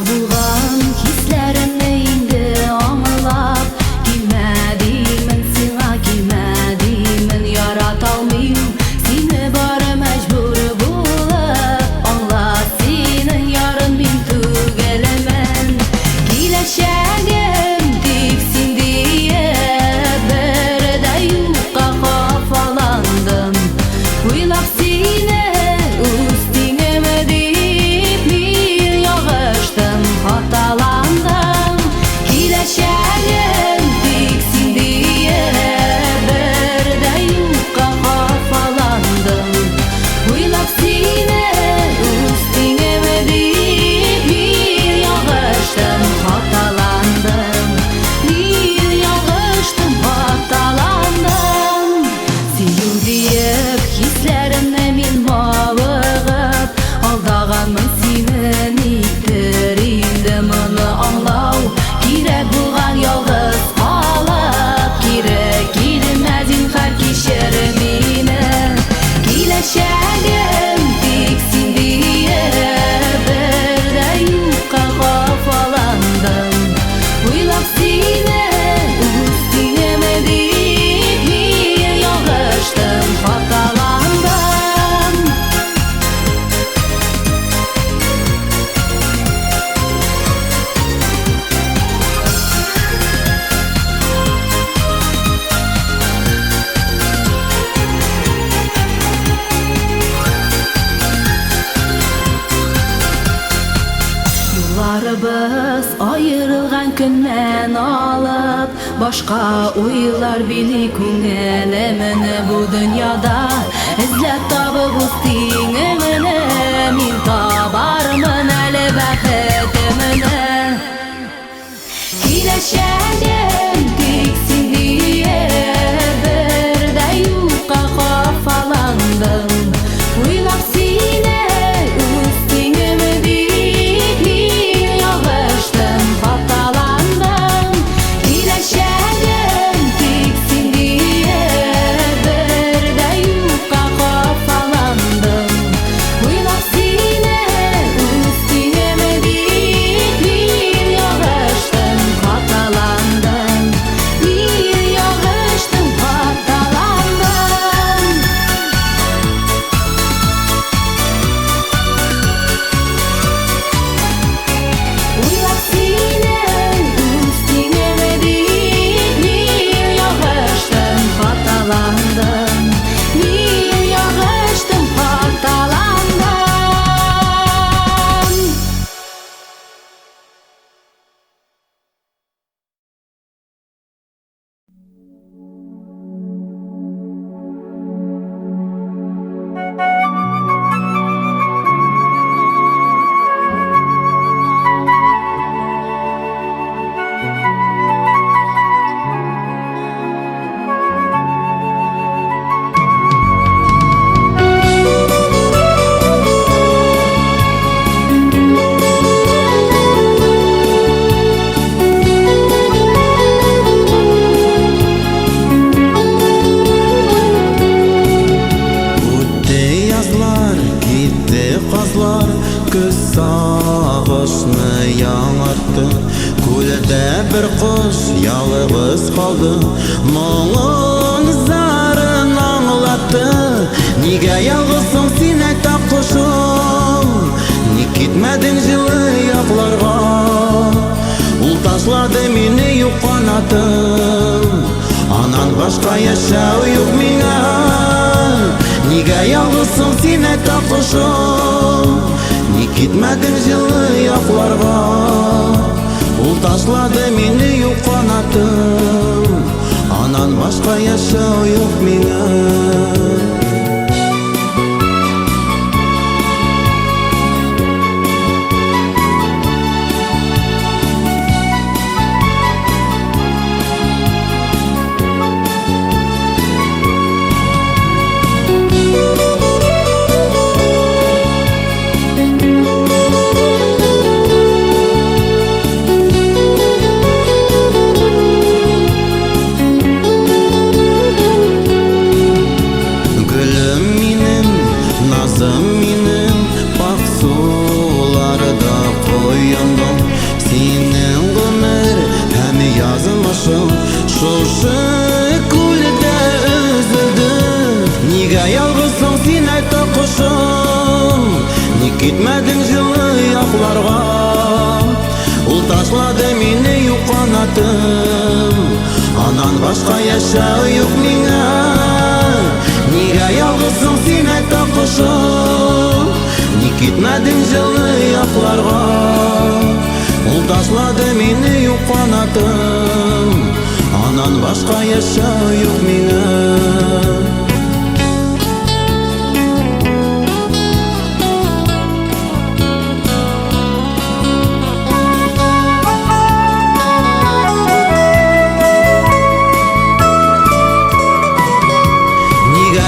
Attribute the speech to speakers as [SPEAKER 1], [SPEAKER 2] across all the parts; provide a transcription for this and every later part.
[SPEAKER 1] булган хисләремне инде аңлап, килмәдимен сиңа, килмәдимен ярата алмыйм сине бары мәҗбүр булып. Аңла, синең ярың мин түгелмен, киләчәгем тик син диеп бердә юкка хафаландым. Уйлап сине үз тиңеме дип мин ягыштым, хаталандым. Киләчәгем тик син диеп бердә юкка хафаландым. Уйлап сине үз тиңеме дип мин ягыштым, хаталандым. Мин ягыштым, хаталандым. Сөю диеп хисләремне мин мавыгып алдаганмын сине, никтер инде моны аңлау кирәк булган ялгыз калып. Кирәк килмә зинһар кичер мине, киләчәгем тик син диеп бердә юкка хафаландым. Уйлап сине үз тиңеме дип мин ягыштым, хаталандым. Юлларыбыз аерылган көннән алып, башка уйлар били күңелемне бу дөньяда. Эзләп табып үз тиңемне мин табармын әле бәхетемне. Киләчәгем тик син диеп бердә юкка хафаландым. Уйлап сине үз тиңеме дип мин ягыштым, хаталандым. Киләчәгем тик син диеп бердә юкка хафаландым. Уйлап сине үз тиңеме дип мин ягыштым, хаталандым. Мин ягыштым, хаталандым. Уйлап сине үз тиңеме дип мин ягыштым, хаталандым. Мин ягыштым, хаталандым.
[SPEAKER 2] Үтте язлар, китте казлар, көз сагышны яңартты. Күлдә бер кош ялгыз калды, моңын зарын аңлатты. Нигә ялгызсың син әйтә кошым, ник китмәдең җылы якларга? Ул ташлады мине юк канатым, анан башка яшәү юк миңа. Нигә ялгызсың син әйтә кошым, ник китмәдең җылы якларга? Ул ташлады мине юк канатым, анан башка яшәү юк миңа. Şoшы күлдә өзелде, нигә ялгызсың син әйтә кошым? Ник китмәдең җылы якларга? Ул ташлады мине юк канатым, анан башка яшәү юк миңа. Нигә ялгызсың син әйтә кошым? Ник китмәдең җылы якларга? Ул ташлады мине юк канатым, анан башка яшәү юк миңа.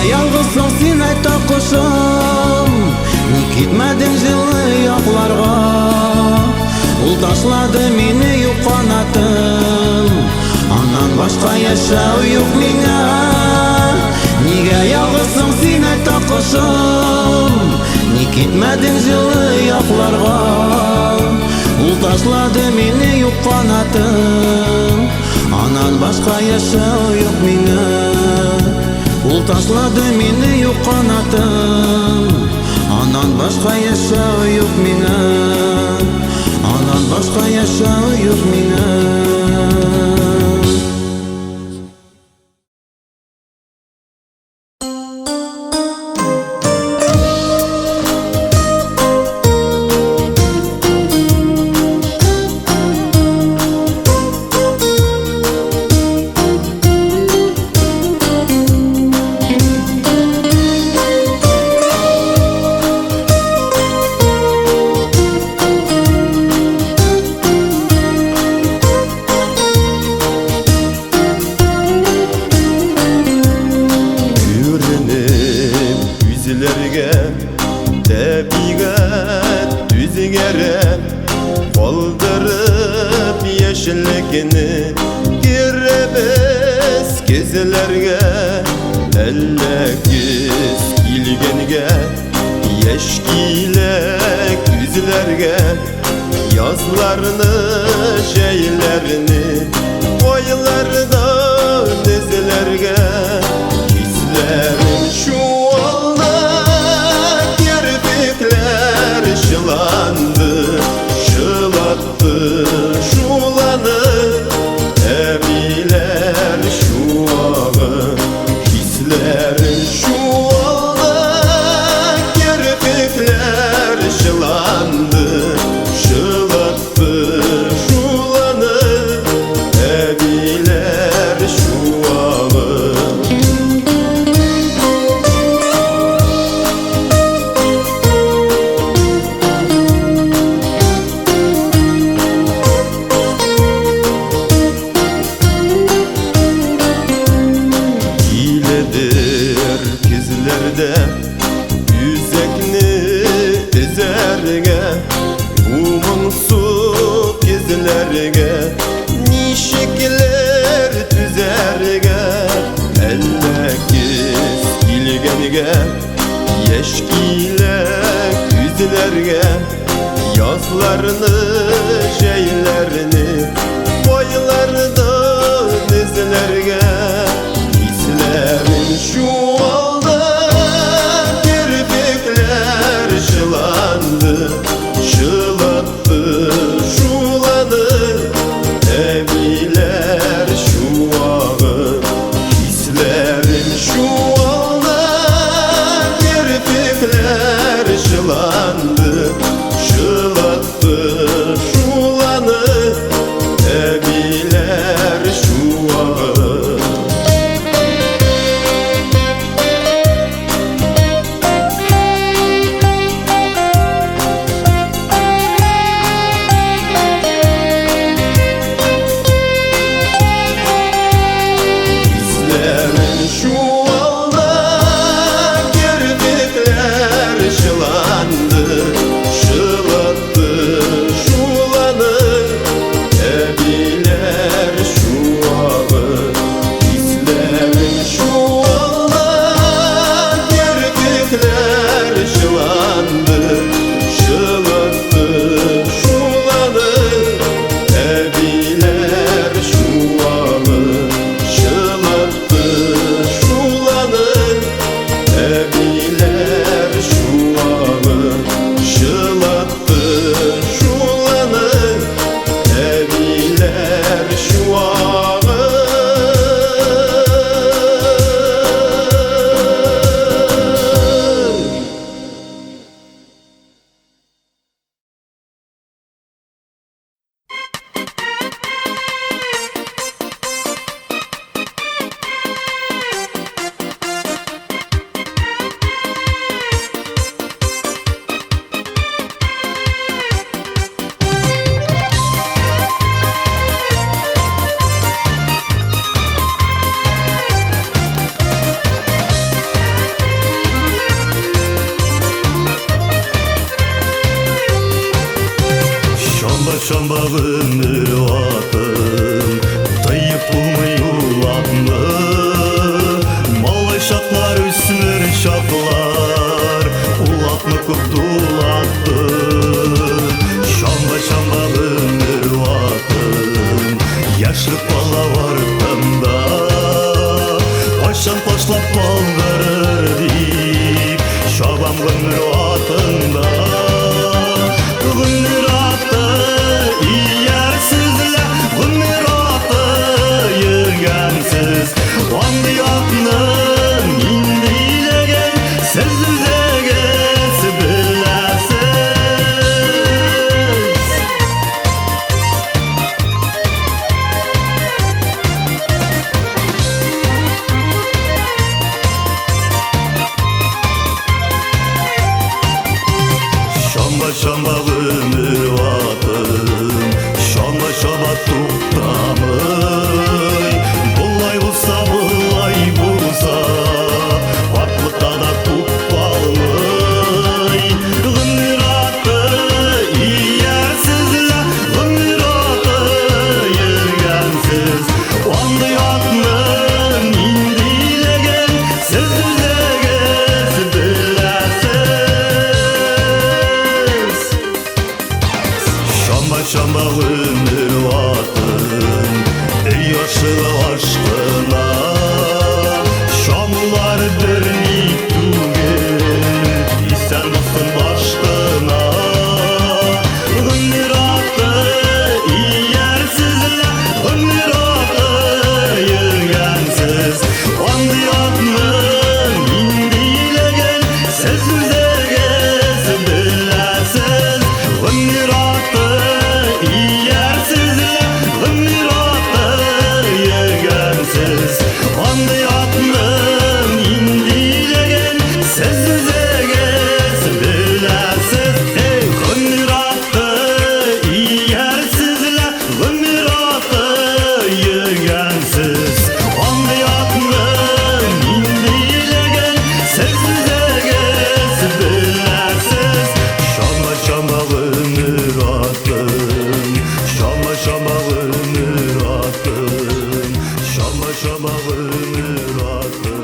[SPEAKER 2] Ялгызсың син әйтә кошым? Ник китмәдең җылы якларга? Ул ташлады мине юк канатым, аннан башка яшәү юк миңа. Нигә ялгызсың син әйтә кошым? Ник китмәдең җылы якларга? Ул ташлады мине юк канатым, аннан башка яшәү юк миңа. Ул ташлады мине юк канатым, анан башка яшәү юк миңа. Анан башка яшәү юк миңа.
[SPEAKER 3] Təbiqət düzgərəm qaldırıb yeşillikini girəbəs kezlərgə əlləkiz ilgəngə yeşkilək üzlərgə yazlarını şeylərini qoylarda dizlərgə hislərim şu şılandı, şılattı şulanı, ebiler şu ağı, hislerin şu aldı, kirpikler şılandı, şılattı şulanı, ebiler şu ağı. Yüzekni izerge, umunsuz gizlerge, nişikler tüzerge, ellekiz ilgenge, yeşkilek yüzlerge, yazlarını şeylerini boylarda dizlerge, hislerin şu şılandı, şılattı şulanı, ebiler şu ağı, hislerin şu aldı, kirpikler şılandı, şılattı şulanı, ebiler şu ağı.
[SPEAKER 4] Şamba ömür atım Tayıp bulmayı ulatma Malay şaklar üstünür şaklar Ulatma kuptu ulattı Şamba ömür atım Yaşlık balla vartımda Paşam taşlap baldırır deyip Şabam ömür atımda Ömür atı iyersizle Ömür atı yöngensiz Vandı yapnın indilegen Sözüzegen sibilesiz Şamba ömür vatım Şamba tuktamay Bullay bulsa Vaklıkta da tutpalmay Ömür atı iyersizle Ömür atı yürgensiz Vandı yatnın indilegen Sözüzegen sibilesiz Şamba ömür vatın Ey yaşlı aşkına Şamlar dernik tügün İsen dostun başkına Ömür atı iyersizle Ömür atı yürgensiz Vandı yatnın indilegen Sözüzegen sibilesiz Ömür atı iyersizle Ömür atı yürgensiz Vandı yatnın indilegen Sözüzegen sibilesiz Ey ömür atı iyersizle Ömür atı yürgensiz Vandı yatnın indilegen Sözüzegen sibilesiz Şamba ömür atım Şamba ömür atım Şamba ömür atım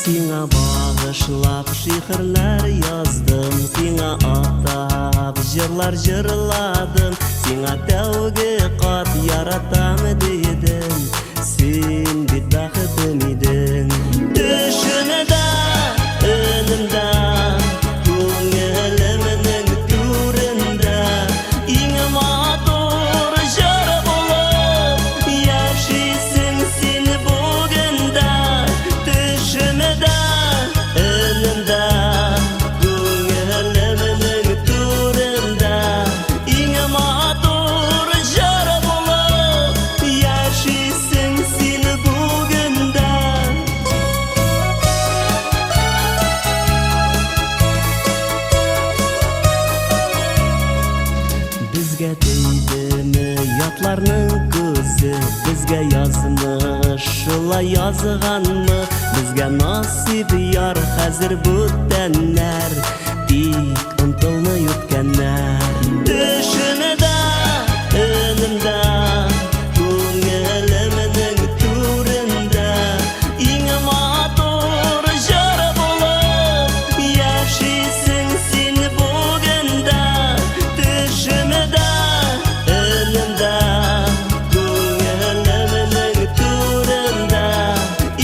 [SPEAKER 5] Сиңа бағышлап шиқырлар яздым Сиңа атап жырлар жырладым Сиңа тәуге қат яратам дедім Сен бит бақытым едің Түшімді, үнімді Көңілімнің түрінде Ең матур жыр болып Яшисің сен бүгінде Түшімді, үнімді Көңілімнің түрінде Ең матур жыр болып Яшисің сен бүгінде Бізге дейдімі ятларның көзі Бізге язмыш шулай язғанмы Бізге насип яр хәзір бүттәннәр Тик ұмтылмай үткәннәр Түшімді, үнімді Көңілімнің түрінде Ең матур жыр болып Яшисің сен бүгінде Түшімді, үнімді Көңілімнің түрінде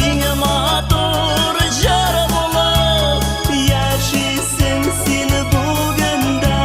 [SPEAKER 5] Ең матур жыр болып Яшисің сен бүгінде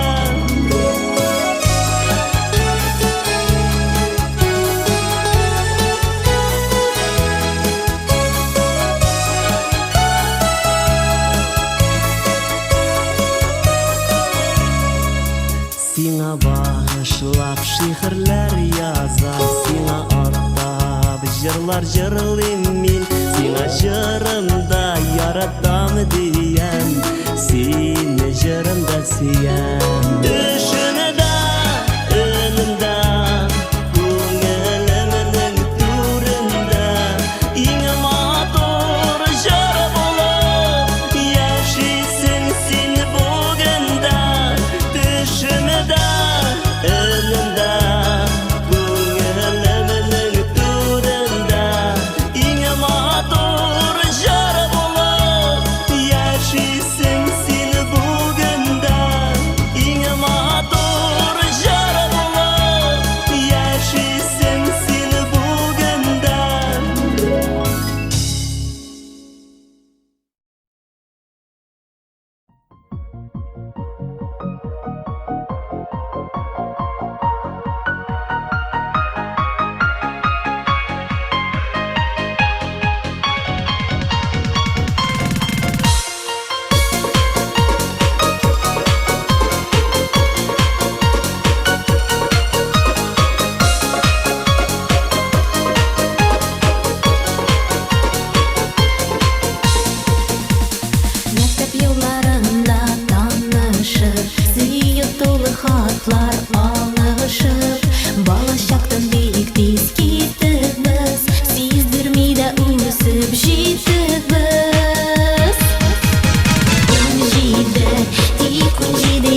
[SPEAKER 5] Yıllar jırlıyım min Sina jırımda yaratam diyem Seni jırımda siyem Düşünüda önümde Көңілімнің түрінде Ең матур жыр болып Яшайсың сен бүгінде Түсімде үнімде Көңілімнің түрінде Ең матур жыр болып Яшайсың сен бүгінде Ең матур жыр болып Яшайсың сен бүгінде
[SPEAKER 1] Мектеп елларында танышып Сүйіп толы хатлар алышып Бала шақтан биік тез кеттік біз Сездірмей де өсіп жеттік біз 17, тек 17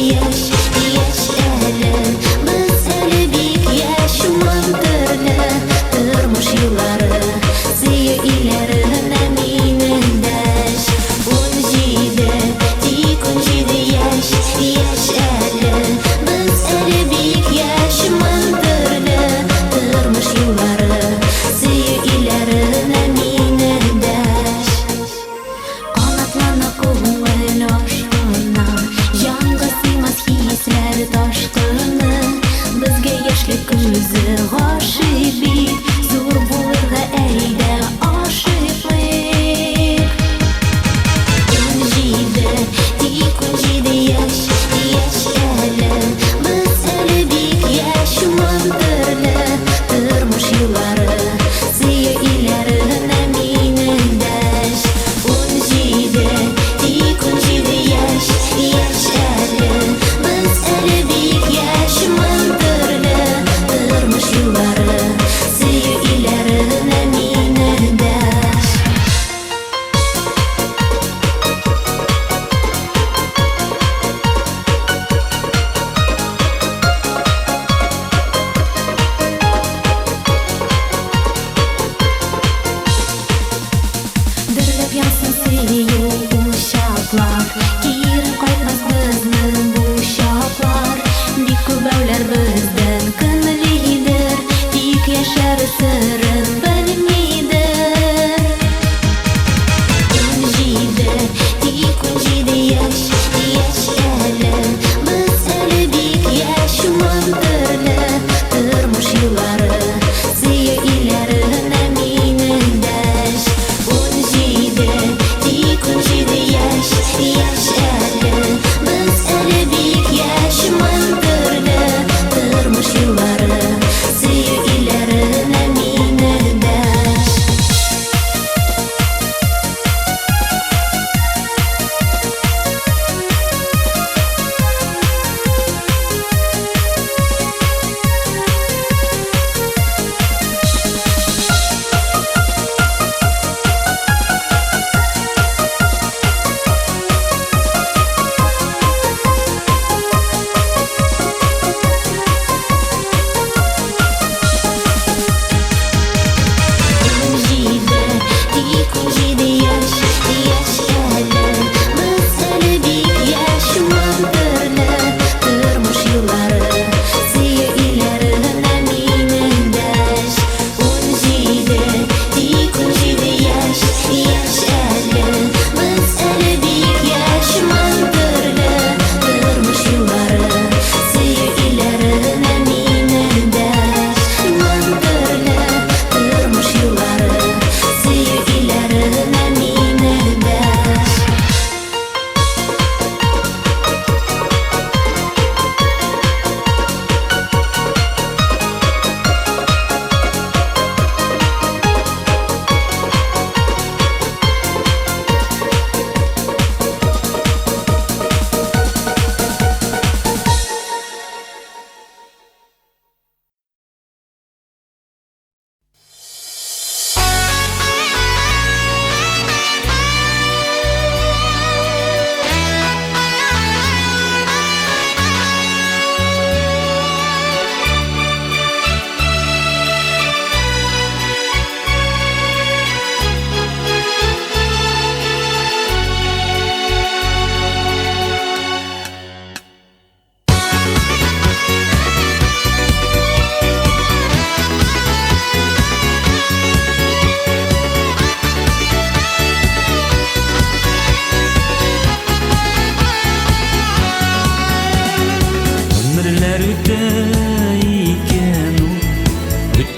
[SPEAKER 1] яш әлі Біз әлі бек яш мантырлы Тұрмыш еллары сүйі үйлеріне менің дәш 17, тек 17 яш әлі Біз әлі бек яш мантырлы Тұрмыш еллары сүйі үйлеріне менің дәш Қанатлана көңіл ашқына Жанға сыймас хислер ташқыны Бізге яшьлек көзі ғашық бит Зор булырға әйдә ашықлык 17, тек 17 яш әлі Біз әлі бек яш мантырлы Тұрмыш еллары сүйі үйлеріне менің дәш 17, тек 17 яш әлі Біз әлі бек яш мантырлы Тұрмыш еллары сүйі үйлеріне менің дәш Дүрлеп янсын сүйі ушаклар Киерін қайтмас біздің бұл шаклар Бик көбәулер біздің көнлидер Тик яшәр сырын белмейдер 17, тек 17 яш әлі Біз әлі бек яш мантырлы Тұрмыш еллары сүйі үйлеріне менің дәш 17, тек 17 яш әлі Біз әлі бек яш мантырлы Тұрмыш еллары сүйі үйлеріне менің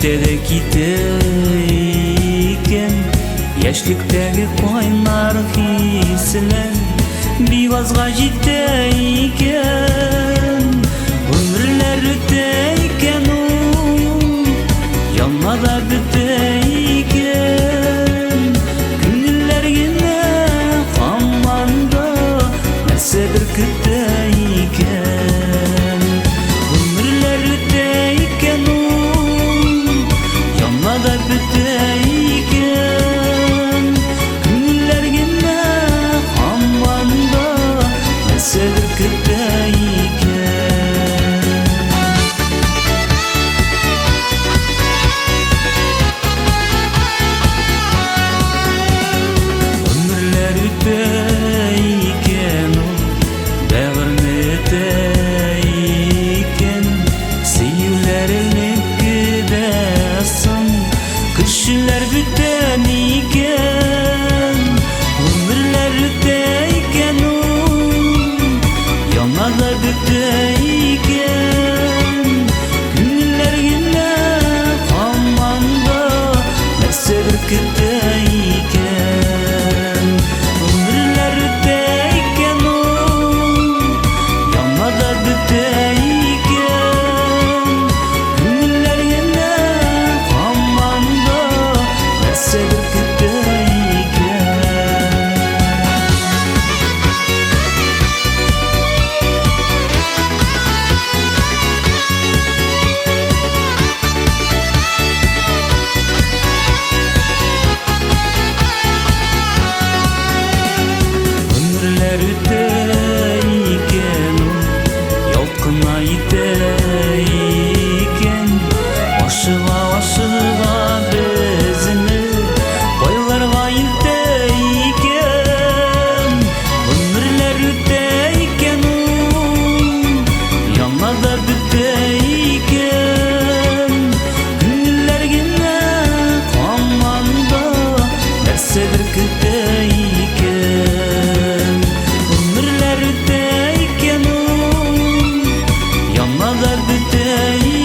[SPEAKER 5] Köşede kiteyken Яшьлектәге кайнар хисләр Бивазга җитә икән Гомерләр үтә икән ул Янмада бетә икән Күңелләр генә һаманда Нәрсәдер көтә икән Гомерләр үтә икән ул Янмада бетә Кешеләр бүтән икән, гомерләр үтә икән ул, янада бүтә икән, күңелләр генә һаманда нәрсәдер көтә икән. Гомерләр үтә икән ул, янада бүтә икән, күңелләр генә һаманда нәрсәдер көтә икән. Гомерләр үтә икән ул, ялкына итә икән, ашыга безне байларга илтә икән. Гомерләр үтә икән ул, янада бүтә икән, күңелләр генә һаманда нәрсәдер көтә икән. Гомерләр үтә икән ул, янада бүтә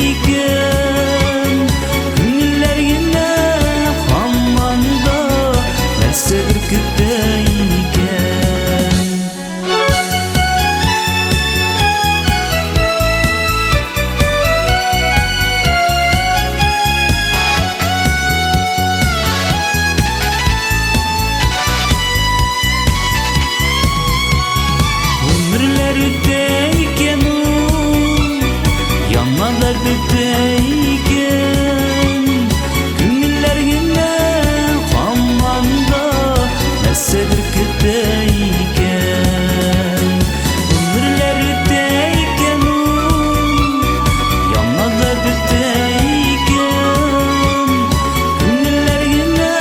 [SPEAKER 5] икән, күңелләр генә һаманда нәрсәдер көтә икән. Гомерләр үтә икән ул, янмада бүтә икән, күңелләр генә һаманда нәрсәдер көтә икән. Гомерләр үтә икән ул, янмада бүтә икән, күңелләр генә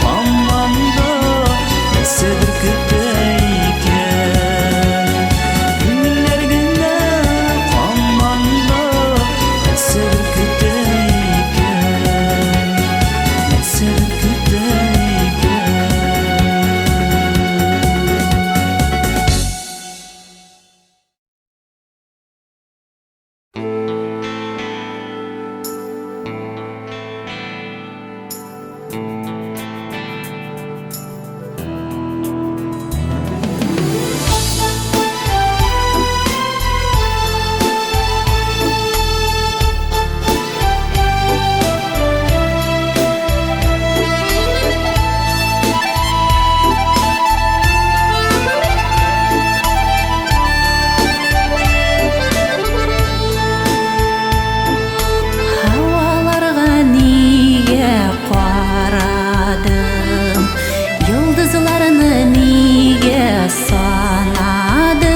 [SPEAKER 5] һаманда нәрсәдер көтә икән. Күңелләр генә һаманда нәрсәдер көтә икән, нәрсәдер көтә икән.
[SPEAKER 1] Havalarga nigә карадым, йолдызларны нигә санадым,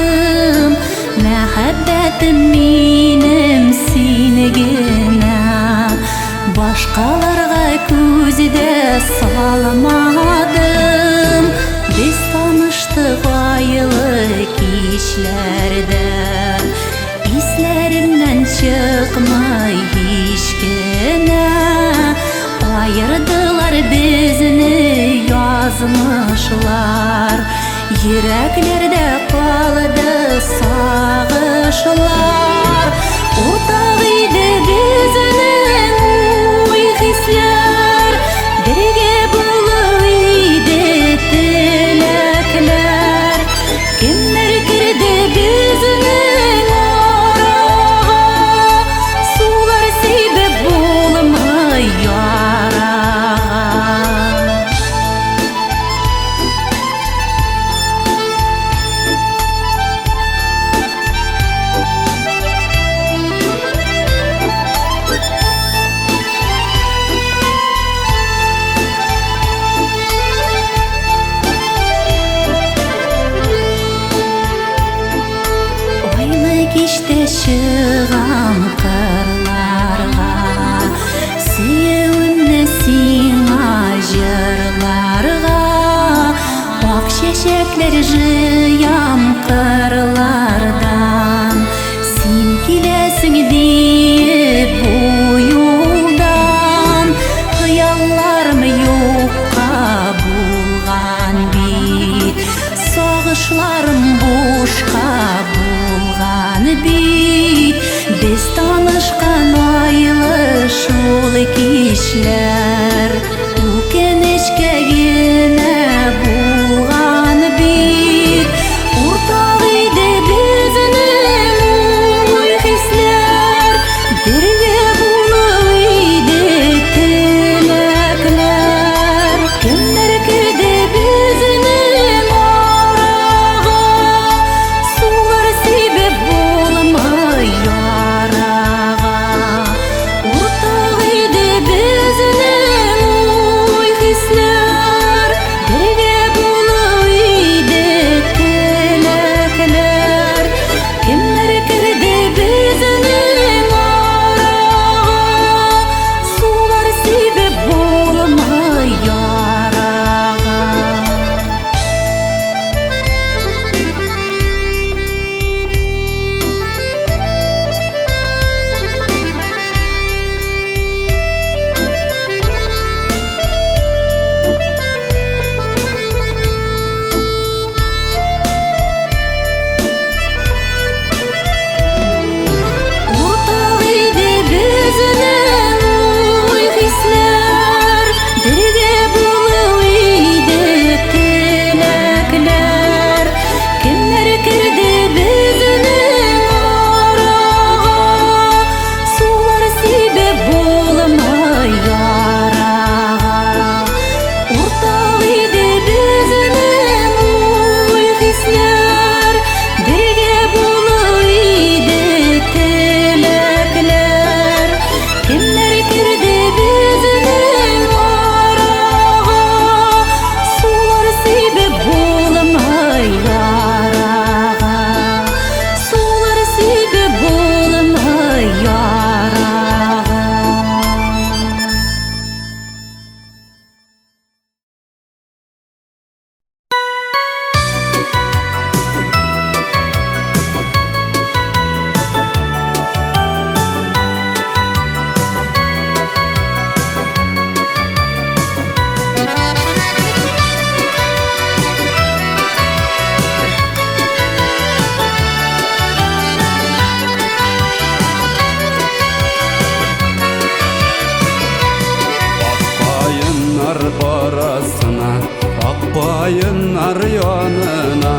[SPEAKER 1] мәхәббәтем минем син генә, башкаларга күз дә салмадым. Без таныштык айлы кичләрдә, исләремнән чыкмый һич кенә, аердылар безне язмышлар, йөрәкләрдә калды сагышлар. Уртак иде безнең Ыргам кырларга Сүйеуімні сиңа жырларга Ак шешеклер жыям кырлардан Сен келесің дейіп бұл юлдан Хыялларым юққа булған бит Согышларым бушқа булған бит Біз танышқан айлы шул кишлер Үкенешке генә булған бит Уртак иде безнең уй хисләр Бергә булып иде теләкләр Кемнәр керде безнең арага Сулар сибеп булмый ярага Уртак иде безнең уй хисләр Бергә булып иде теләкләр Кемнәр керде безнең арага Сулар сибеп булмый ярага Уртак иде безнең уй хисләр Бергә булып иде теләкләр Кемнәр керде безнең арага Сулар сибеп булмый ярага Уртак иде безнең уй хисләр Бергә булып иде теләкләр Кемнәр керде безнең арага Сулар сибеп булмый ярага Сулар сибеп булмый ярага
[SPEAKER 2] Акбайыннар барасына, акбайыннар янына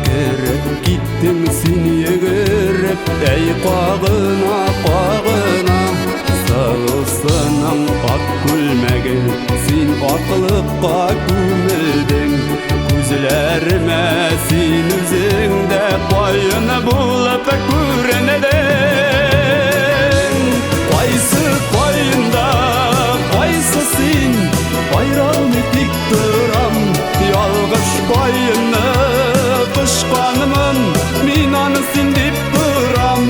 [SPEAKER 2] Кереп киттің сен егеріп, әй қағына, қағына Сылысының ак күлмәге, сен аклыкка күмелдің Күзләріме сен үзеңдә қайыны булып күренедің Кайсы қайында, кайсы син Байралны тик торам, ялгыш кайыны Кышканымын, мин аны син дип торам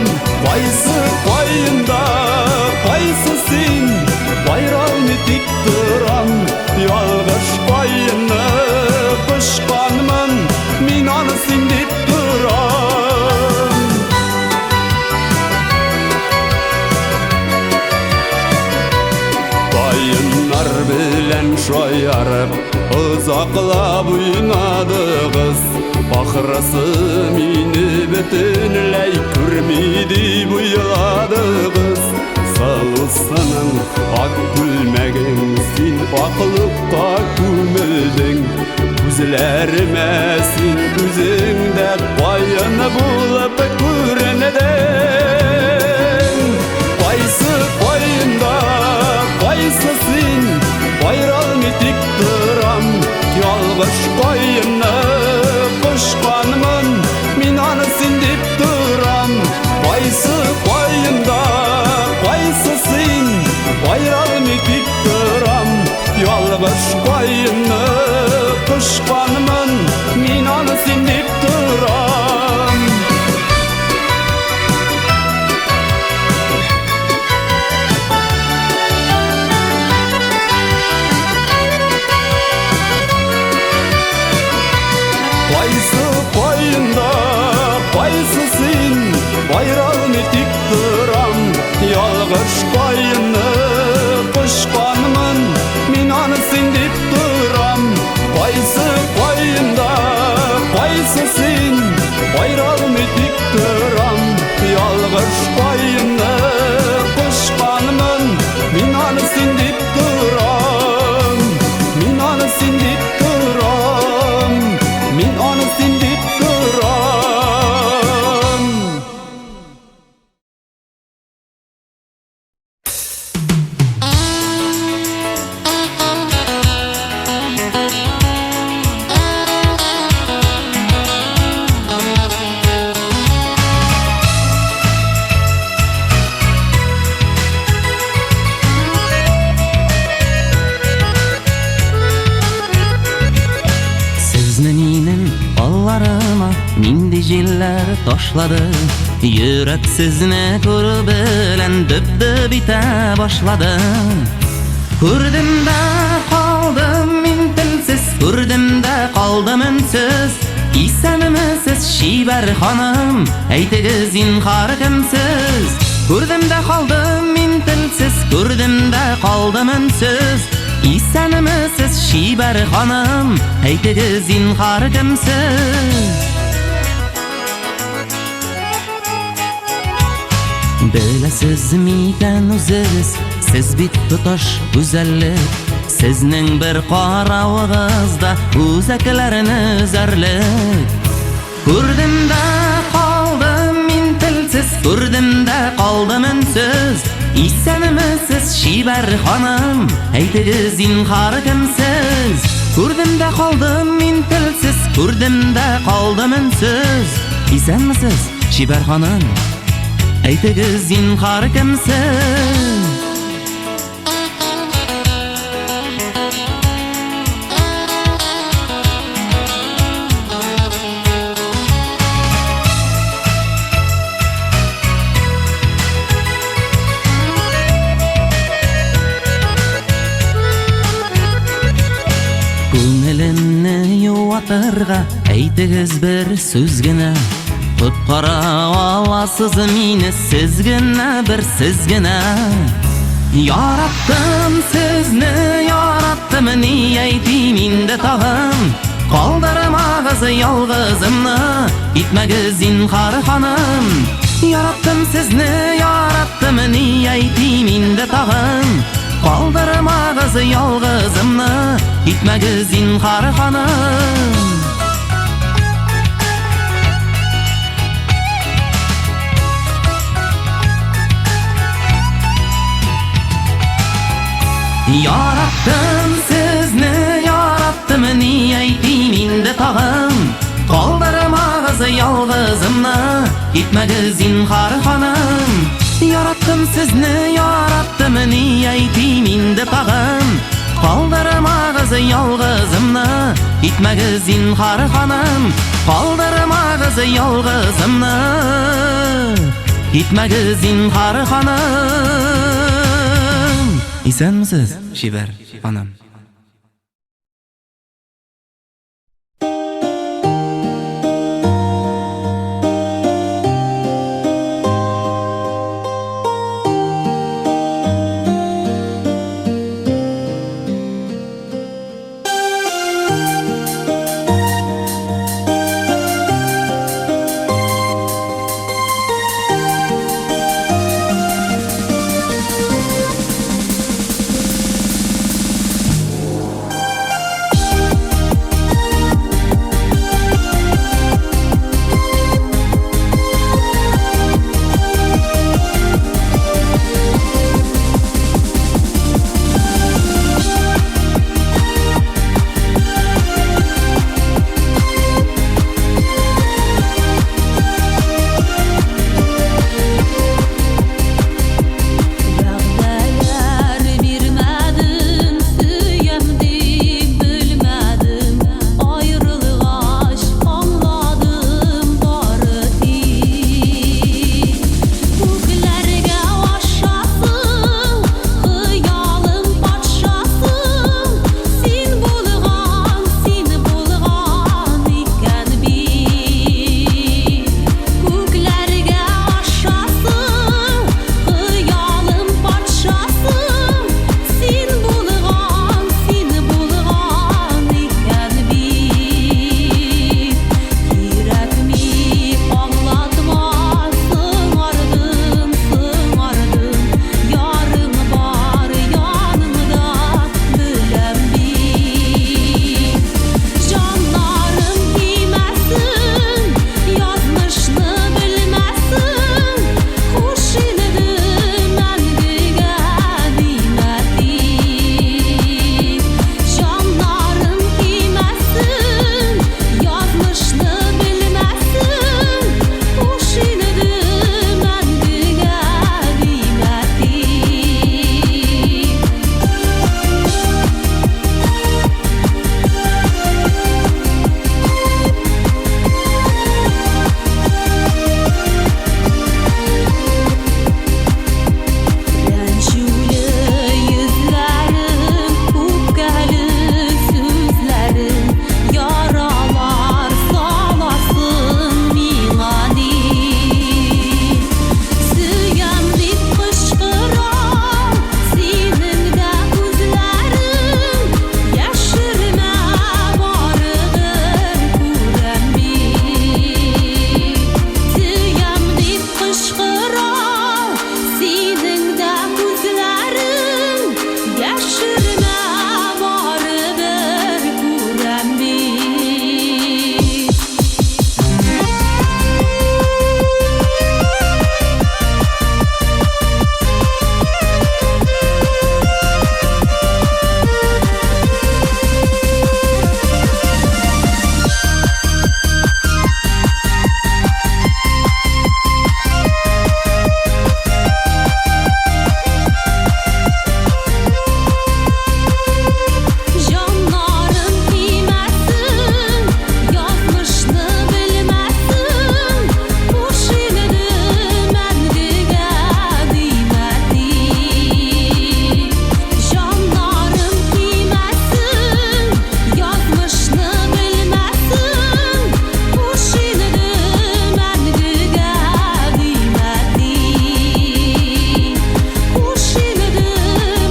[SPEAKER 2] Кайсы кайында, кайсы син Байралны тик торам, ялгыш кайыны Кышканымын, мин аны син дип торам Кайыннар белән шаярып, озаклап уйнадыгыз Ахрысы мине бөтенләй күрми дип уйладыгыз Сылысының ак күлмәгең, син аклыкка күмелдің Күзләремә син үзеңдә кайыны булып күренедің Кайсы кайында, кайсы син Байралны тик торам, ялгыш кайыны Кышканымын, мин аны син дип торам Кайсы кайында, кайсы син Байралны тик торам, ялгыш кайыны Кышканымын, мин аны син дип торам bayrağını dik duram. Yalgış koyunni qushqonman, men onu sindip duram. Qaysi qo'yinda qaysi sen, bayrağını dik duram. Yalgış koyunni qushqonman, men onu sindip duram. Men onu sindip duram. Men onu sindip duram.
[SPEAKER 5] Sizni mening qo'llarimga mindi jillar toshladi. Yurak sizni ko'rib bilan dib-dib ita boshladi. Ko'rdimda qoldim men tilsiz, ko'rdimda qoldim unsiz. Isanimisiz Shibar xonim, aytigiz zinhor kimsiz? Ko'rdimda qoldim men tilsiz, ko'rdimda qoldim unsiz. Isanimisiz Shibar xonim, aytigiz zinhor kimsiz? Bilasiz mikan o'ziz, siz bitta tosh go'zallik. Sizning bir qora og'izda o'zaklarini zarlik. Ko'rdimda qoldim men tilsiz, ko'rdimda qoldim unsiz. Isanimisiz Shibar xonim, aytigiz zinhor kimsiz? Ko'rdimda qoldim men tilsiz, ko'rdimda qoldim unsiz. Isanmisiz Shibar xonim, aytigiz zinhor kimsiz? Ko'nglimni yuvatirga aytigiz bir so'zgina. Qutqara ovozsiz meni sizgina, bir sizgina. Yaratdim sizni, yaratdim ni aytdim endi tag'im. Qoldirmag'iz yolg'izimni, itmagiz zinhor xonim. Yaratdim sizni, yaratdim ni aytdim endi tag'im. Qoldirmag'iz yolg'izimni, itmagiz zinhor xonim. Yaratdim sizni, yaratdim ni aytdim endi tag'im. Qoldirmag'iz yolg'izimni, itmagiz zinhor xonim. Yaratdim sizni, yaratdim ni aytdim endi tag'im. Qoldirmag'iz yolg'izimni, itmagiz zinhor xonim. Qoldirmag'iz yolg'izimni, itmagiz zinhor xonim. Isanmisiz Shibar xonim?
[SPEAKER 1] düşürme barıdır kurem bir. Canların kıymesin, yazmışını bilmesin. Bu şiiri mendige kıymeti. Canların kıymesin, yazmışını bilmesin. Bu şiiri mendige kıymeti. Bu şiiri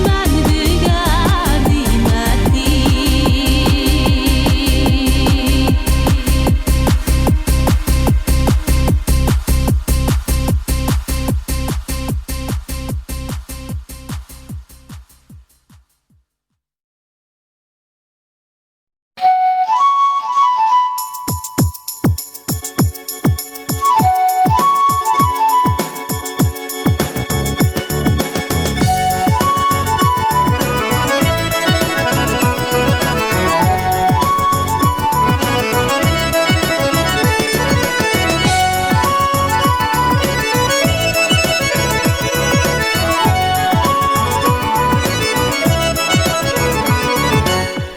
[SPEAKER 1] mendige kıymeti.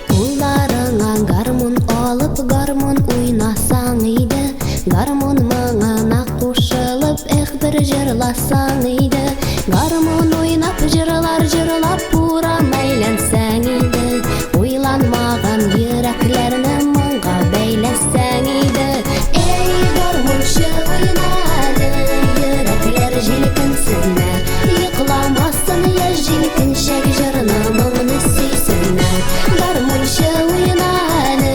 [SPEAKER 6] Kullarına garmon alıp garmon oynasan iydi. Garmon mağana koşulup bir jırlasan iydi. Garmon oynap jırlap puran aylansan iydi. Oylanmagan yüreklerini manga beylesan iydi. Ey garmonşu oynadı, yürekler jilkinsinler. Yıkılamazsın ya jilkin şek jırnamını suysunlar. Garmonşu oynadı,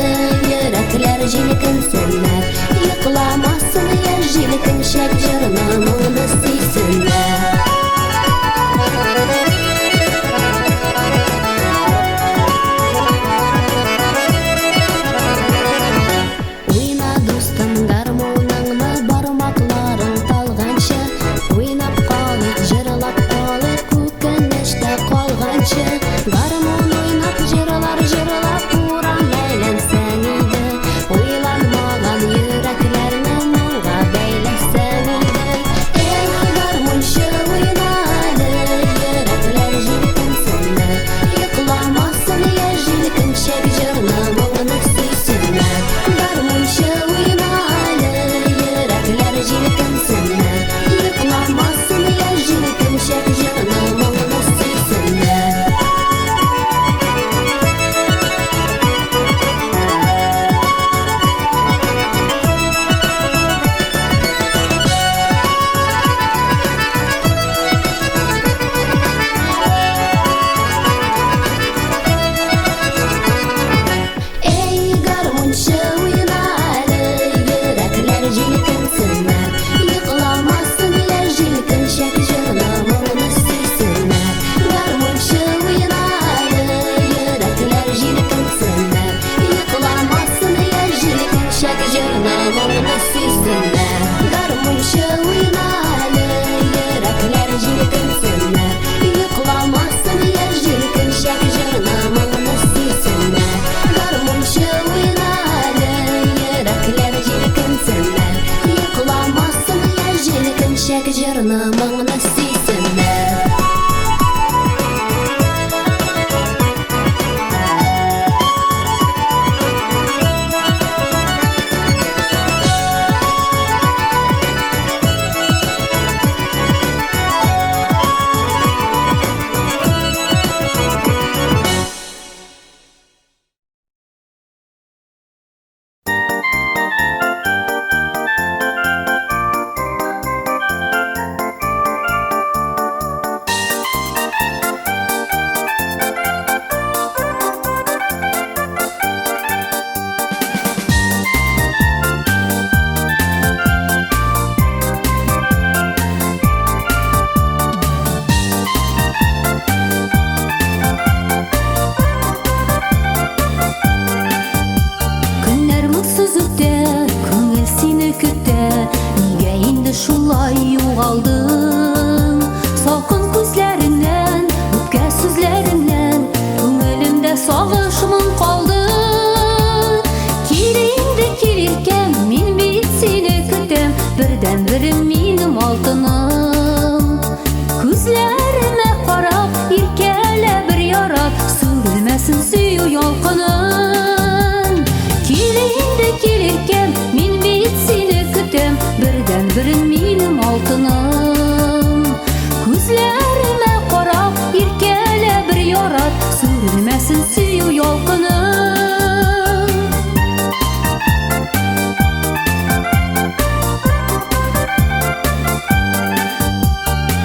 [SPEAKER 6] yürekler jilkinsinler. Yıkılamazsın ya jilkin şek jırnamını suysunlar. Oyna dostum garmonangni barmoqlaring talgancha. Oynab qolit, jırlap qolit, ko'kinishda qolgancha. Garmon oynab jırlap puran aylansan iydi. O'ylanmagan yuraklarni manga beylasan iydi. Ey garmonchi
[SPEAKER 1] Sürülmesin süyü yolkının.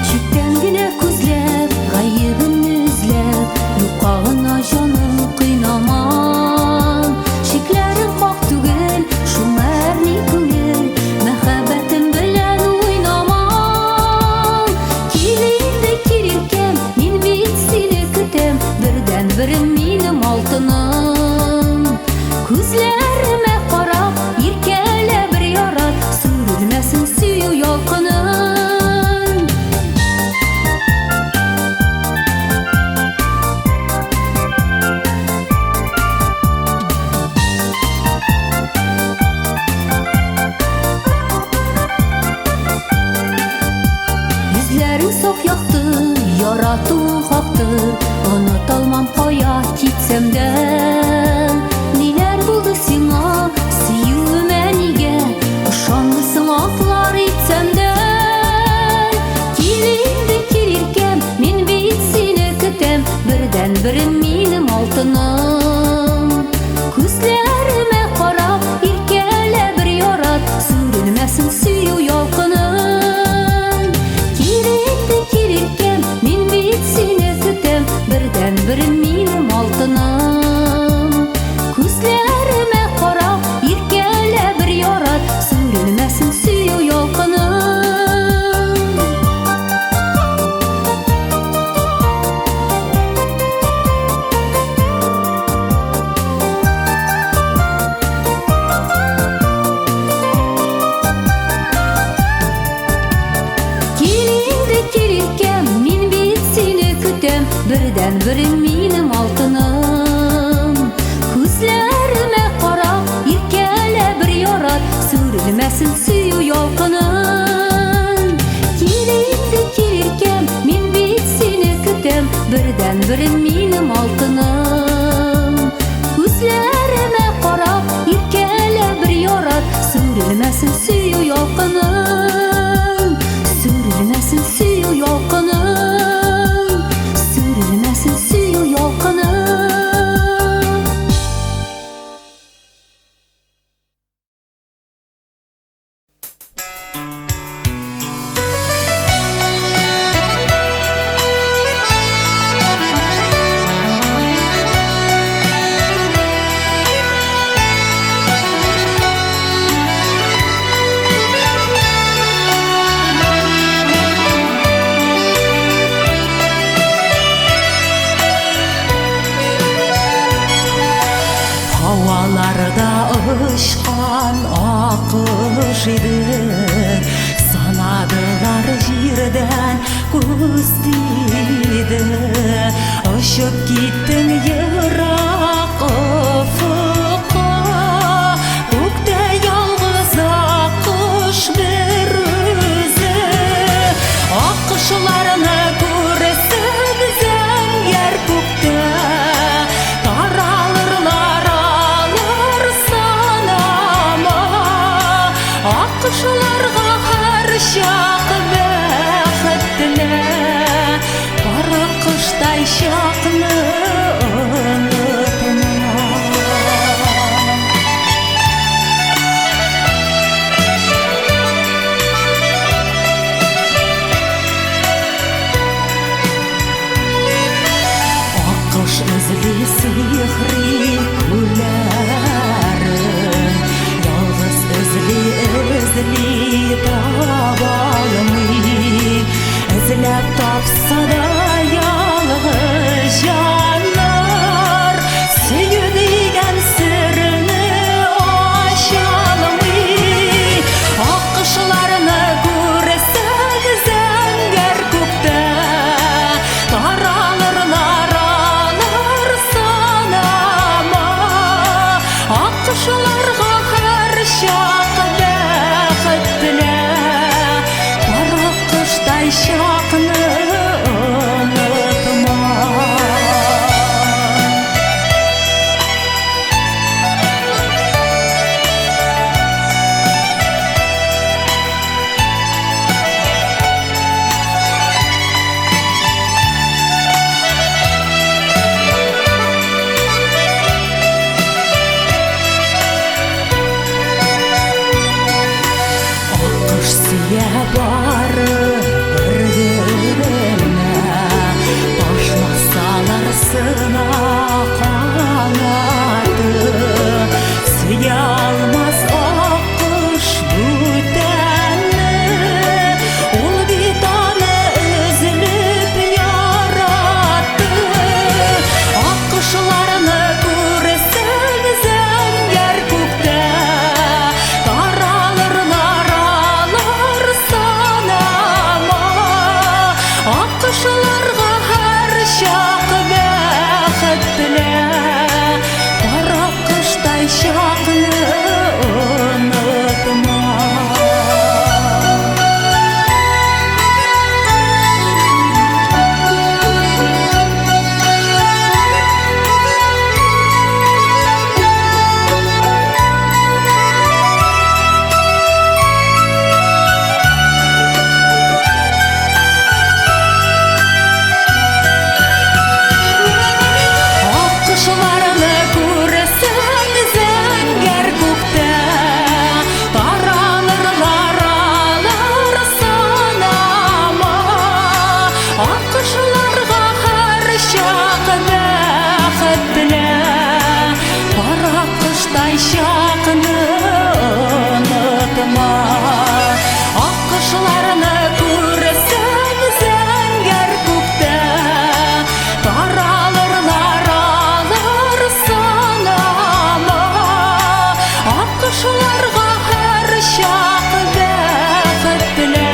[SPEAKER 1] Çittengine kuzlep, gaybın üzlep, yuqağına canım kıynaman. Şiklerim hak tügel, şumerni kügel, mehabbetim bilen oynaman. Kilinde kilirkem, min bit seni kütem, birden birim minim altınım. Күзләріме қарап, еркеле бір ярат, сүрілмесін сүйу ялқының. Yüzләрің соқ яқты, яратуың хақтыр, ұнаталмам қая кетсем де. Ниләр булды сиңа, сөюемә нигә, ышанмыйсың атлар итсәм дә. Кил инде килеркәм, мин бит сине көтәм, бердән берем минем алтыным. Күзләремә карап, иркәлә бер ярат, сүрелмәсен сөю ялкының. Кил инде килеркәм, мин бит сине көтәм, бердән берем минем алтыным. Күзләремә карап, иркәлә бер ярат, сүрелмәсен сөю ялкының. Кил инде килеркәм, мин бит сине көтәм, бердән берем минем алтыным. Күзләремә карап, иркәлә бер ярат, сүрелмәсен сөю ялкының. Кил инде килеркәм, мин бит сине көтәм, бердән берем минем алтыным. Күзләремә карап, иркәлә бер ярат, сүрелмәсен сөю ялкының. Сүрелмәсен сөю ялкының. Сүрелмәсен сөю ялкының.
[SPEAKER 7] Havalarda ışkan akış idi, sanadılar jirden күздейді. Ұшып кеттің йырақ ұфыққа, көкте ялғыз аққыш бір өзі. Аққышыларыны көресің зәңгер көкте, таралырлар алыр санама. Аққышыларға һәр шақ бәхеттілі, бары қыштай шақны ұнытма. Аққыш ізли сихри күләрін, ялғыз ізли таба алмый. Ізләп тапса да ялғыз жанар, сөю деген сірні аша алмый. Аққышыларыны көресің зәңгер көкте, таралырлар алыр санама. Аққышыларға һәр шақ бәхеттілі, бары қыштай шақны ұнытма. Ardına kanadı Süye almaz akış bütenni Ol bir tane üzülüp yarattı Akışlarını görsen zenger kökte Daralırlar ağlar sanama Akışlarga her şak bäxet bile Kara kıştay şaklı unutma Akışlarını görsen zenger kökte Daralırlar ağlar sanama Akışlarga her şak bäxet bile Kara kıştay şakını unutma Akışlarını görsen zenger kökte Daralırlar ağlar sanama Akışlarga her şak bäxet bile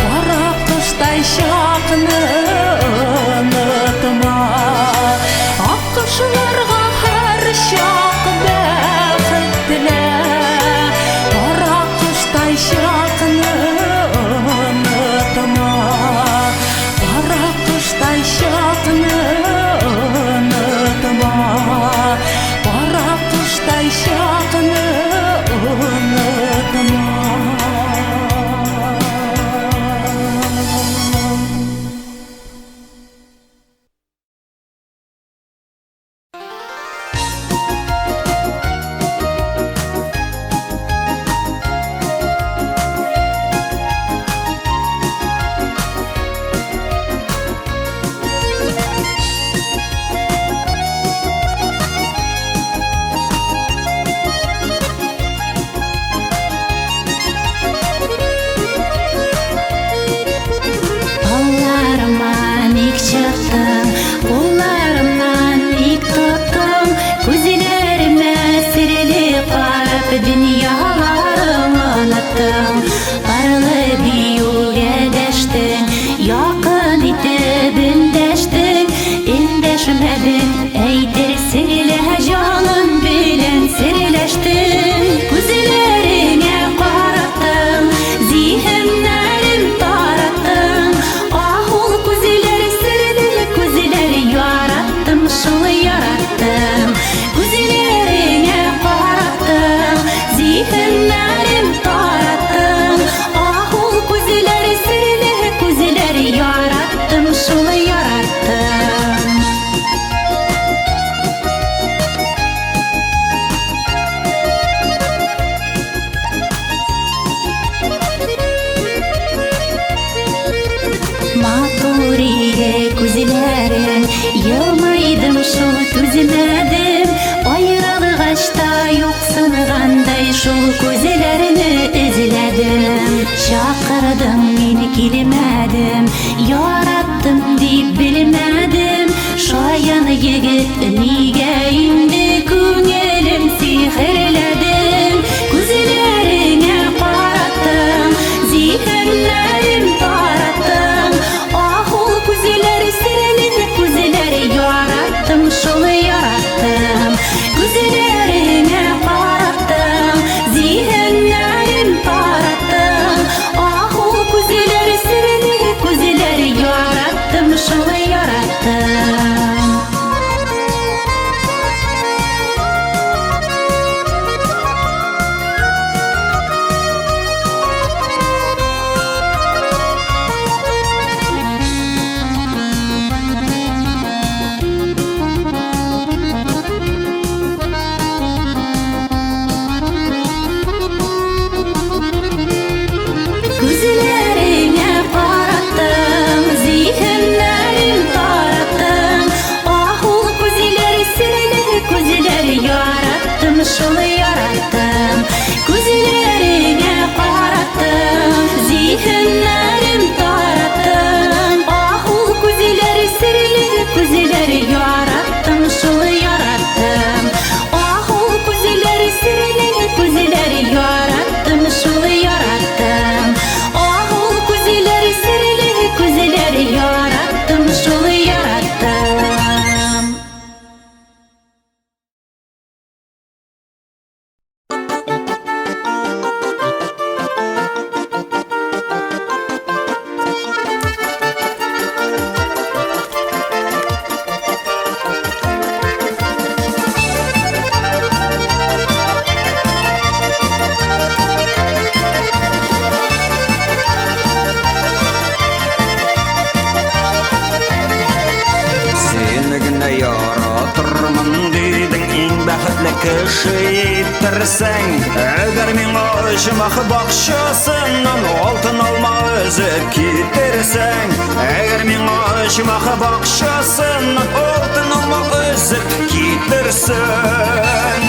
[SPEAKER 7] Kara kıştay şakını unutma Akışlarga her şak bäxet bile Kara kıştay şakını unutma Kara kıştay şakını unutma Kara kıştay şakını unutma Kollarımdan ilk çıktım, kollarımdan ilk tuttum Gözlerime sirilip karap dünyalarımı unuttum Karlı bir yol edeştin, yakın itip indeştin İndeşmedin, eydir sirile canın bilen sirileştin Gözlerine karattım, zihinlerim tarattım Ah ol kuzileri sirli kuzileri yarattım şunu yarattım Kuzilerine karattım zihinlerim tarattım Ah ol kuzileri sirli kuzileri yarattım şunu yarattım Maturiye kuzilerin Yılmaydım şunu tüzmedim Ayrılgaçta yoksınğanday şul kuzilerini izledim Çakırdım meni kilmedim Yarattım deyip bilmedim Şayan yigit nige indi Künyelim sihirledim Kuzilerine karattım Zihinlerim tarattım Ah ol kuzileri sirli kuzileri yarattım şunu yarattım Kuzilerine karattım Zihinlerim tarattım Ah ol kuzileri sirli kuzileri yarattım şunu yarattım
[SPEAKER 8] кеше иттерсең, әгәр миңа оҗмах бакчасыннан алтын алма өзеп китерсәң, әгәр миңа оҗмах бакчасыннан алтын алма өзеп китерсәң.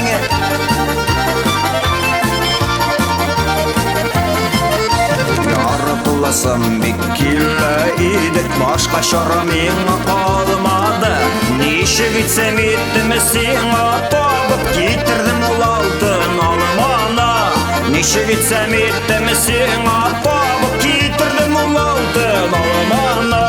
[SPEAKER 8] Яртыласам бик килә иде, башка чара миңа калмады. Ничек итсәм иттем сиңа табып китердем ул алтын алманы. Ничек итсәм иттем сиңа табып китердем ул алтын алманы.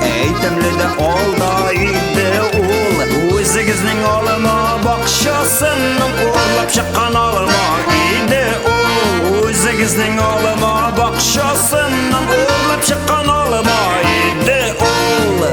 [SPEAKER 8] Әйтемле дә алда иде ул, үзегезнең алма бакчасыннан урлап чыккан алма иде ул, үзегезнең алма бакчасыннан урлап чыккан алма иде ул.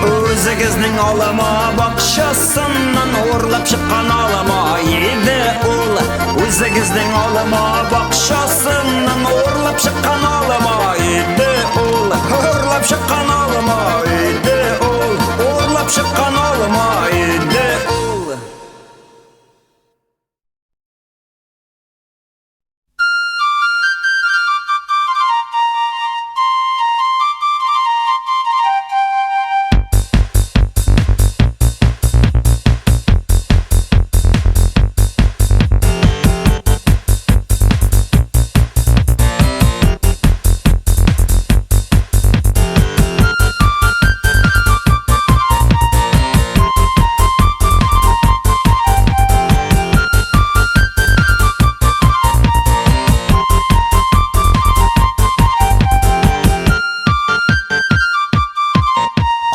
[SPEAKER 8] Үзегезнең алма бакчасыннан урлап чыккан алма иде ул, үзегезнең алма бакчасыннан урлап чыккан алма иде ул, урлап чыккан алма иде ул, урлап чыккан алма иде ул.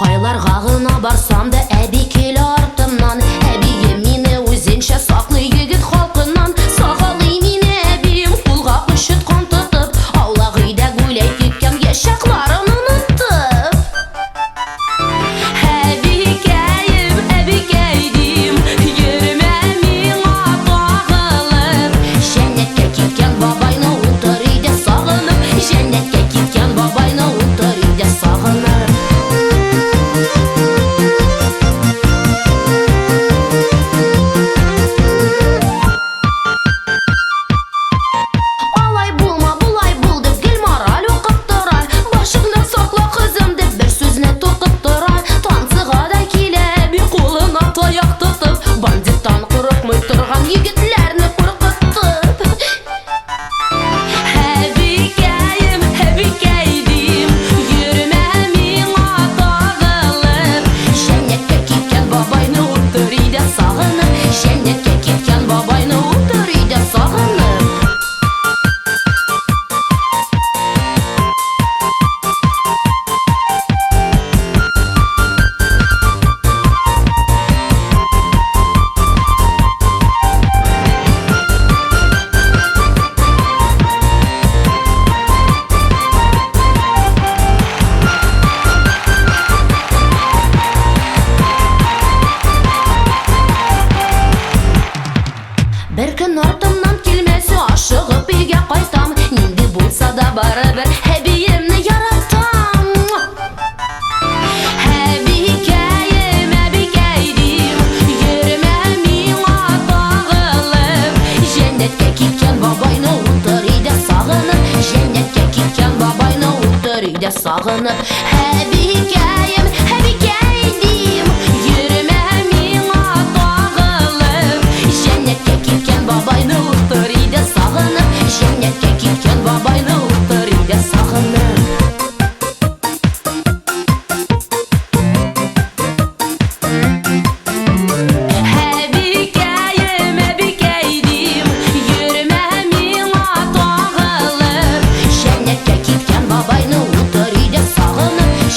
[SPEAKER 6] Кайларга гына барсам да әби килә артымнан, әбием мине үзенчә саклый егет халкыннан. Сагалый мине әбием кулга ышыткан тотып, аула гыйда гүләй киткән яшакларын онытып. Әбикәем, әбикәйдим, йөрмә миңа тагылып. Җәннәткә киткән бабайны утыр өйдә сагынып, җәннәткә киткән бабайны утыр өйдә сагынып. Алай булма, булай бул дип Гөлмараль укып тора, башыңны сакла кызым дип бер сүзне тукып тора. Танцыга да килә бик кулына таяк тотып, бандиттан курыкмый торган егетләрне куркытып. Әбикәем, әбикәйдим, йөрмә миңа тагылып. Җәннәткә киткән бабайны утыр өйдә сагынып, җәннәткә киткән бабайны утыр өйдә сагынып. Бер көн артымнан килмәсе ашыгып өйгә кайтам, нинди булса да барыбер әбиемне яратам. Әбикәем, әбикәйдим, йөрмә миңа тагылып. Җәннәткә киткән бабайны утыр өйдә сагынып, җәннәткә киткән бабайны утыр өйдә сагынып. Әбикәем, әбикәйдим, йөрмә миңа тагылып. Җәннәткә киткән бабайны утыр өйдә сагынып, җәннәткә киткән бабайны утыр өйдә сагынып. Әбикәем, әбикәйдим, йөрмә миңа тагылып. Җәннәткә киткән бабайны утыр өйдә сагынып,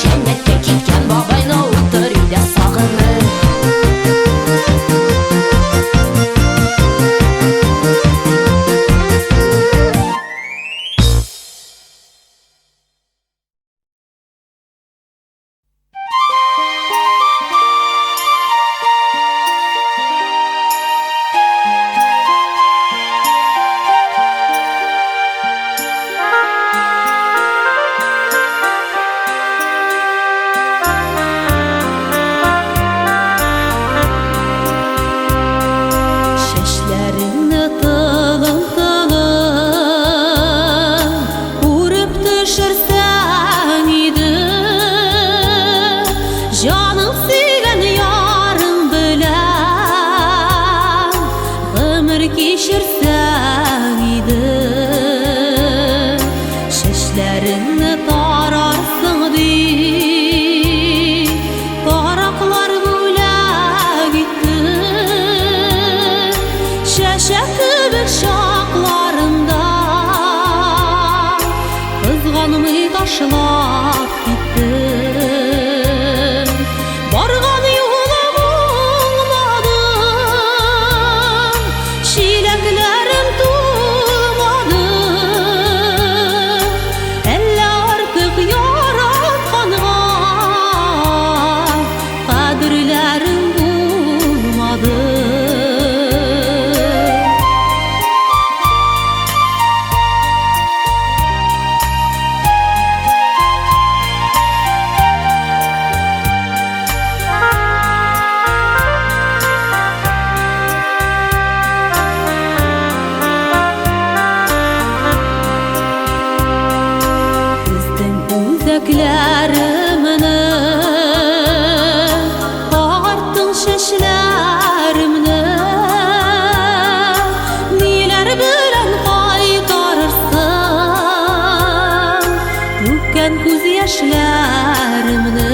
[SPEAKER 1] яшьләремне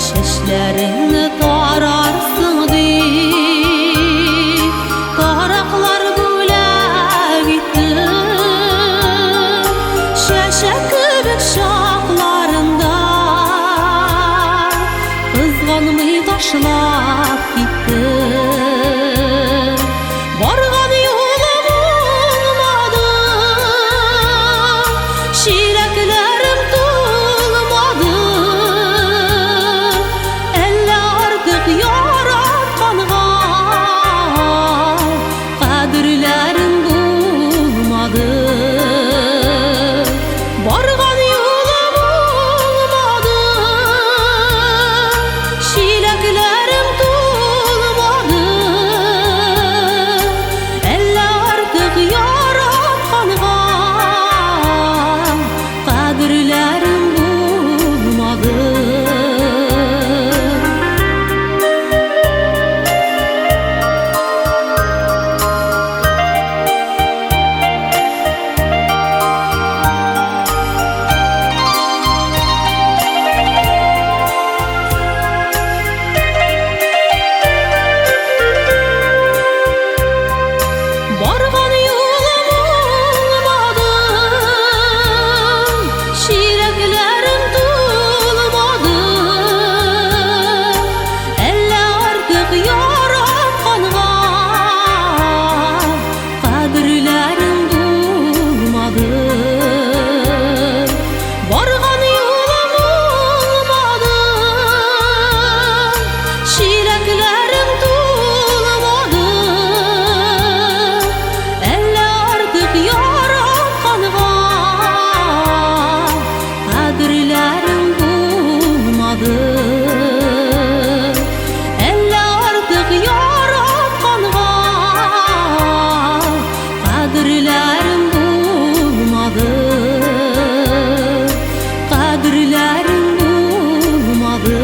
[SPEAKER 1] чәчләреңне тараrsың дип тараклар бүләк итте чәчәк кебек чакларында кызганмый ташлап китте барган юлым булмады чиләкләрем тулмады әллә артык яратканга кадерләрем булмады барган юлым булмады чиләкләрем тулмады әллә артык яратканга кадерләрем булмады барган юлым булмады чиләкләрем тулмады әллә артык яратканга кадерләрем булмады барган юлым булмады чиләкләрем тулмады әллә артык яратканга кадерләрем булмады әллә артык яратканга кадерләрем булмады кадерләрем булмады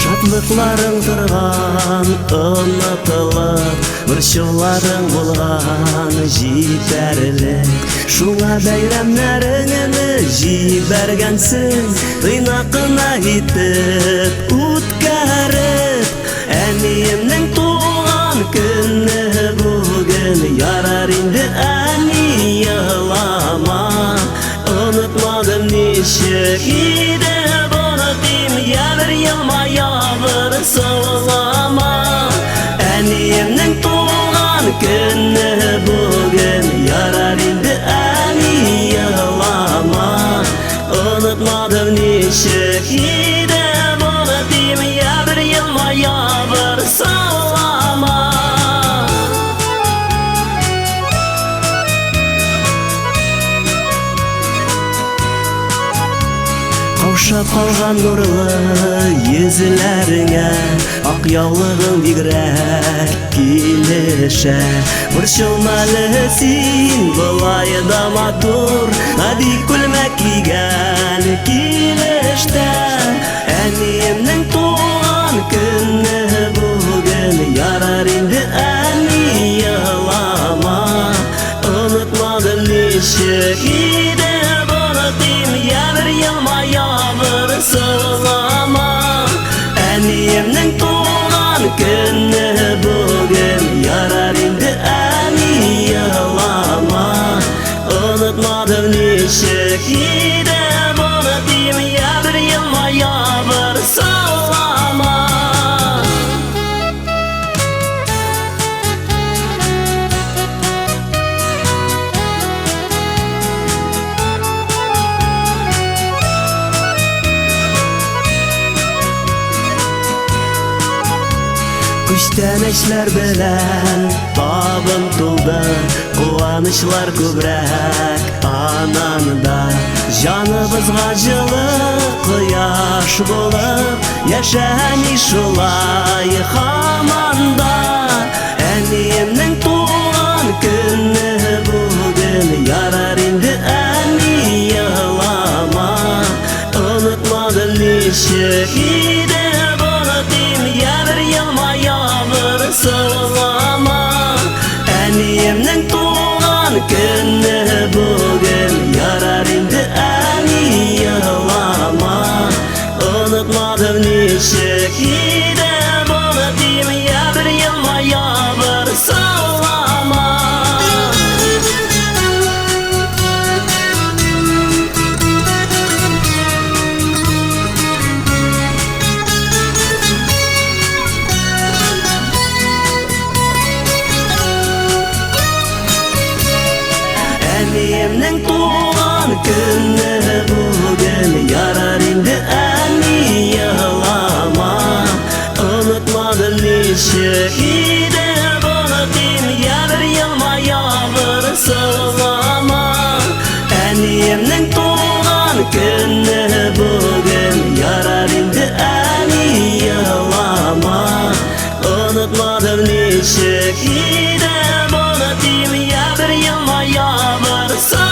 [SPEAKER 4] Шатлыкларың торган онытылып борчуларың булган җитәрлек шуңа бәйрәмнәреңне җибәргәнсең тыйнакына итеп үткәреп әниемнең туган көне бүген ярар инде әни елама онытмадым ничек иде онытыйм ябер елма ябыр сылама әниемнең туган көне бүген ярар инде әни елама онытмадым ничек иде онытыйм ябер елма ябыр сылама Каушап калган нурлы йөзләреңә ак яулыгың бигрәк килешә борчылмалы син болай да матур бик күлмәк кигән килештә әниемнең туган көне бүген ярар инде әни елама онытмадым ничек иде онытыйм ябер елма ябыр сылама әниемнең туган көне бүген ярар инде әни елама онытмадым ничек иде онытыйм ябер елма ябыр сылама Iştenişler bilen babım tuldu, Kuvanışlar kübrek ananda. Canımızga жылы kıyaş bulup Yaşani şulay hamanda. Әнемнің туған күні бүгін, Ярар инде әни yığlama. Unutmadım nişek ide bağıtayım, Ya bir yılma ya bir sığlama. Әнемнің туған күні бүгін, Ярар инде әni yığlama. Unutmadım nişek ide bağıtayım, Ya bir yılma ya bir sığlama. Әнемнің туған күні бүгін, Ярар инде әни yığlama. Unutmadım nişek ide bağıtayım, Ya bir yılma ya bir sığlama. Әнемнің туған күні бүгін, Ярар инде әни yığlama. Unutmadım nişek ide bağıtayım, Ya bir yılma ya bir sığlama.